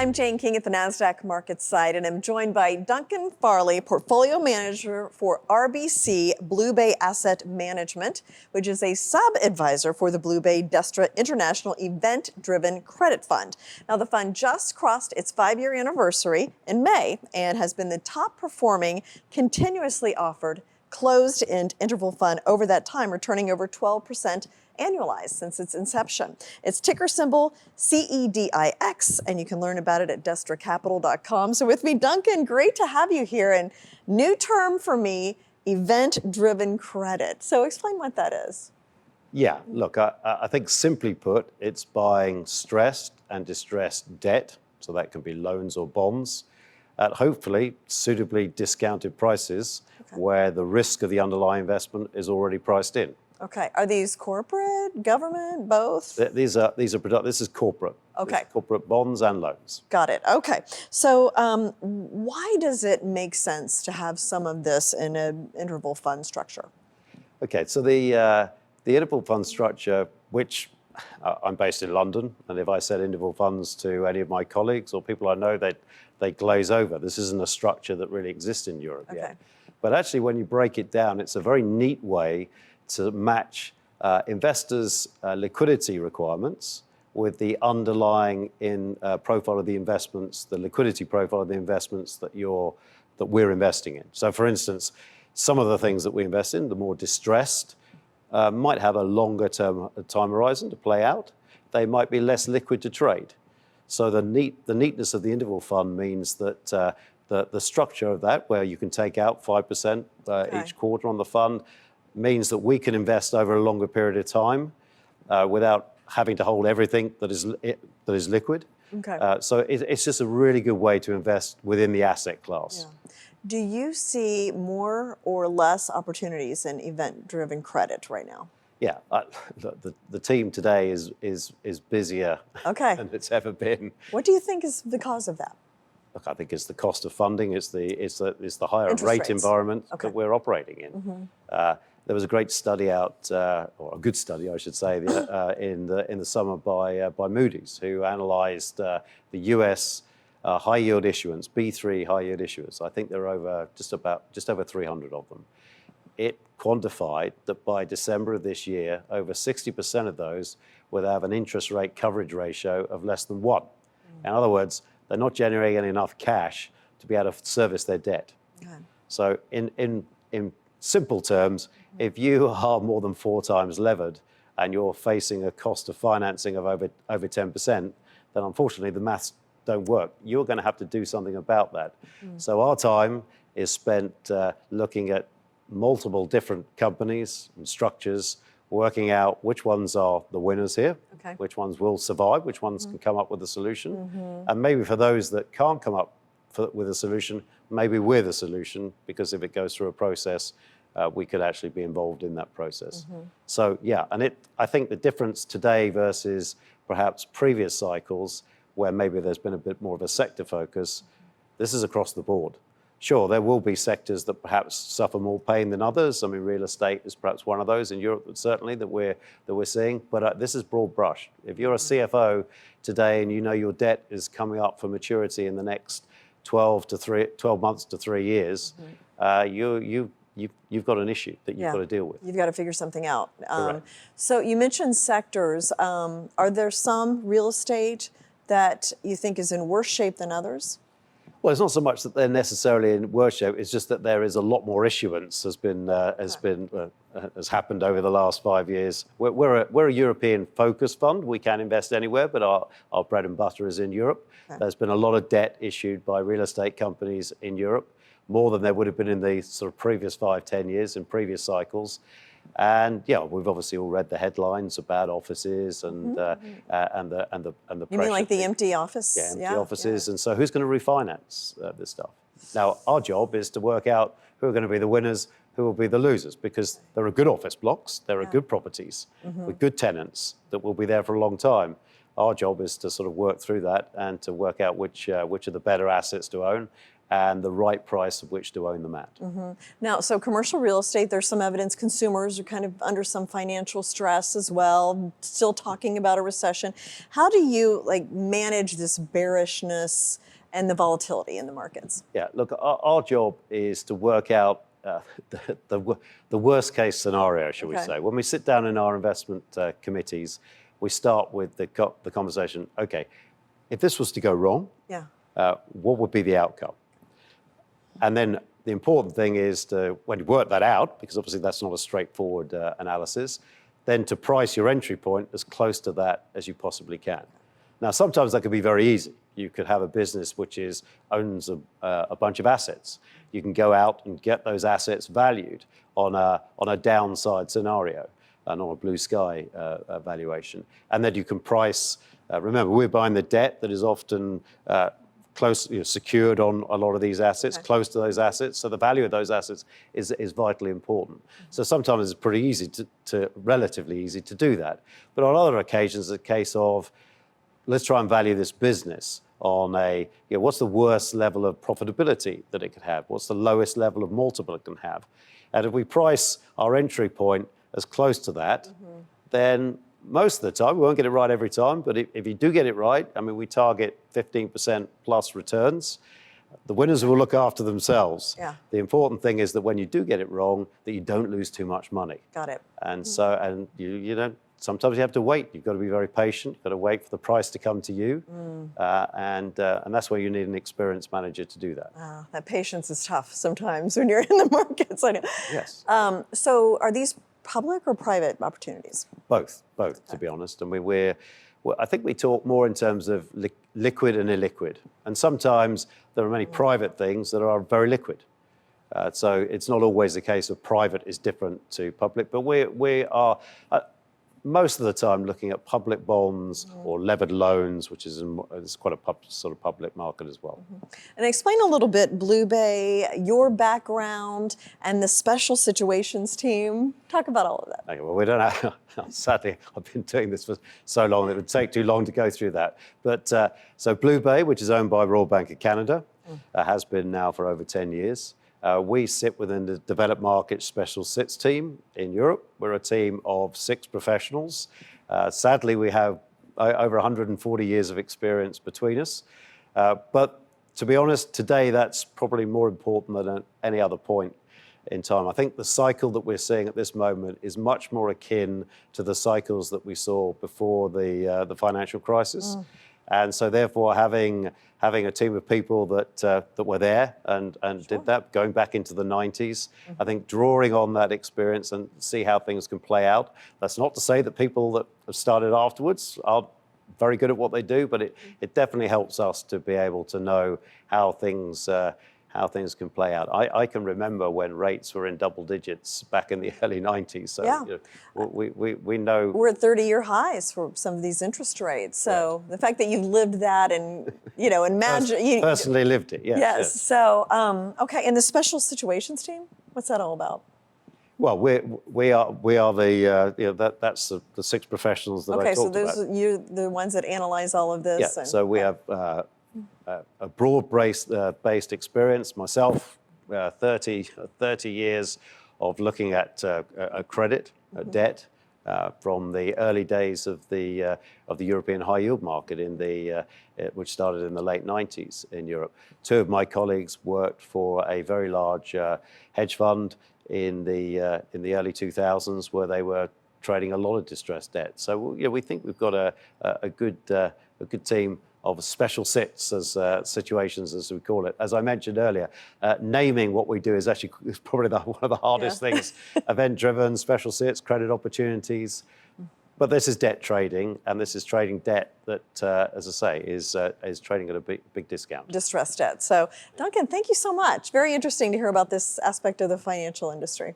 I'm Jane King at the NASDAQ market side, and I'm joined by Duncan Farley, Portfolio Manager for RBC BlueBay Asset Management, which is a sub-advisor for the BlueBay Destra International Event-Driven Credit Fund. Now, the fund just crossed its 5-year anniversary in May and has been the top-performing, continuously offered closed-end interval fund over that time, returning over 12% annualized since its inception. Its ticker symbol CEDIX, and you can learn about it at DestraCapital.com. So with me, Duncan, great to have you here. And new term for me, event-driven credit. So explain what that is. Yeah, look, I think simply put, it's buying stressed and distressed debt, so that can be loans or bonds, at hopefully suitably discounted prices where the risk of the underlying investment is already priced in. Okay, are these corporate, government, both? This is corporate. Okay. This is corporate bonds and loans. Got it. Okay. So why does it make sense to have some of this in an interval fund structure? Okay, so the interval fund structure, which I'm based in London, and if I said interval funds to any of my colleagues or people I know, they glaze over. This isn't a structure that really exists in Europe yet. But actually, when you break it down, it's a very neat way to match investors' liquidity requirements with the underlying profile of the investments, the liquidity profile of the investments that we're investing in. So, for instance, some of the things that we invest in, the more distressed, might have a longer time horizon to play out. They might be less liquid to trade. So the neatness of the interval fund means that the structure of that, where you can take out 5% each quarter on the fund, means that we can invest over a longer period of time without having to hold everything that is liquid. So it's just a really good way to invest within the asset class. Yeah. Do you see more or less opportunities in event-driven credit right now? Yeah, the team today is busier than it's ever been. What do you think is the cause of that? Look, I think it's the cost of funding. It's the higher rate environment that we're operating in. There was a great study out, or a good study, I should say, in the summer by Moody's, who analysed the U.S. High yield issuance, B3 high yield issuance. I think there are just over 300 of them. It quantified that by December of this year, over 60% of those would have an interest rate coverage ratio of less than 1. In other words, they're not generating enough cash to be able to service their debt. So in simple terms, if you are more than 4 times levered and you're facing a cost of financing of over 10%, then unfortunately the maths don't work. You're going to have to do something about that. So our time is spent looking at multiple different companies and structures, working out which ones are the winners here, which ones will survive, which ones can come up with a solution. And maybe for those that can't come up with a solution, maybe we're the solution, because if it goes through a process, we could actually be involved in that process. So yeah, and I think the difference today versus perhaps previous cycles, where maybe there's been a bit more of a sector focus, this is across the board. Sure, there will be sectors that perhaps suffer more pain than others. I mean, real estate is perhaps one of those in Europe, certainly, that we're seeing. But this is broad brush. If you're a CFO today and you know your debt is coming up for maturity in the next 12 months to 3 years, you've got an issue that you've got to deal with. You've got to figure something out. So you mentioned sectors. Are there some real estate that you think is in worse shape than others? Well, it's not so much that they're necessarily in worse shape. It's just that there is a lot more issuance has happened over the last 5 years. We're a European-focused fund. We can invest anywhere, but our bread and butter is in Europe. There's been a lot of debt issued by real estate companies in Europe, more than there would have been in the sort of previous 5-10 years in previous cycles. And yeah, we've obviously all read the headlines about offices and the pressure. You mean like the empty office? Yeah, empty offices. And so who's going to refinance this stuff? Now, our job is to work out who are going to be the winners, who will be the losers, because there are good office blocks, there are good properties with good tenants that will be there for a long time. Our job is to sort of work through that and to work out which are the better assets to own and the right price at which to own them at. Now, so commercial real estate, there's some evidence consumers are kind of under some financial stress as well, still talking about a recession. How do you manage this bearishness and the volatility in the markets? Yeah, look, our job is to work out the worst case scenario, shall we say. When we sit down in our investment committees, we start with the conversation, okay, if this was to go wrong, what would be the outcome? And then the important thing is when you work that out, because obviously that's not a straightforward analysis, then to price your entry point as close to that as you possibly can. Now, sometimes that could be very easy. You could have a business which owns a bunch of assets. You can go out and get those assets valued on a downside scenario and on a blue sky valuation. And then you can price, remember, we're buying the debt that is often close, secured on a lot of these assets, close to those assets. So the value of those assets is vitally important. So sometimes it's pretty easy relatively easy to do that. But on other occasions, it's a case of, let's try and value this business on what's the worst level of profitability that it could have? What's the lowest level of multiple it can have? And if we price our entry point as close to that, then most of the time, we won't get it right every time, but if you do get it right, I mean, we target 15% plus returns. The winners will look after themselves. Yeah. The important thing is that when you do get it wrong, that you don't lose too much money. Got it. And you know, sometimes you have to wait. You've got to be very patient. You've got to wait for the price to come to you. And that's where you need an experienced manager to do that. That patience is tough sometimes when you're in the markets. I know. Yes. So are these public or private opportunities? Both, to be honest. And I think we talk more in terms of liquid and illiquid. And sometimes there are many private things that are very liquid. So it's not always the case of private is different to public, but we are most of the time looking at public bonds or levered loans, which is quite a sort of public market as well. And explain a little bit, BlueBay, your background and the special situations team. Talk about all of that. Okay, well, we don't have, sadly, I've been doing this for so long, it would take too long to go through that. But so BlueBay, which is owned by Royal Bank of Canada, has been now for over 10 years. We sit within the developed market special sits team in Europe. We're a team of 6 professionals. Sadly, we have over 140 years of experience between us. But to be honest, today that's probably more important than at any other point in time. I think the cycle that we're seeing at this moment is much more akin to the cycles that we saw before the financial crisis. And so therefore having a team of people that were there and did that, going back into the 90s, I think drawing on that experience and see how things can play out. That's not to say that people that have started afterwards are very good at what they do, but it definitely helps us to be able to know how things can play out. I can remember when rates were in double digits back in the early 90s. So you know, we know. We're at 30-year highs for some of these interest rates. So the fact that you've lived that and, you know, imagine. Personally lived it, yes. Yes. So, okay. And the special situations team, what's that all about? Well, we are the that's the 6 professionals that I talked about. Okay, so those you're the ones that analyze all of this. Yeah. So we have a broad-based experience. Myself, 30 years of looking at credit, debt, from the early days of the European high yield market which started in the late 90s in Europe. 2 of my colleagues worked for a very large hedge fund in the early 2000s, where they were trading a lot of distressed debt. So we think we've got a good team of special sits as situations, as we call it. As I mentioned earlier, naming what we do is probably one of the hardest things. Event-driven, special sits, credit opportunities. But this is debt trading, and this is trading debt that, as I say, is trading at a big discount. Distressed debt. So, Duncan, thank you so much. Very interesting to hear about this aspect of the financial industry.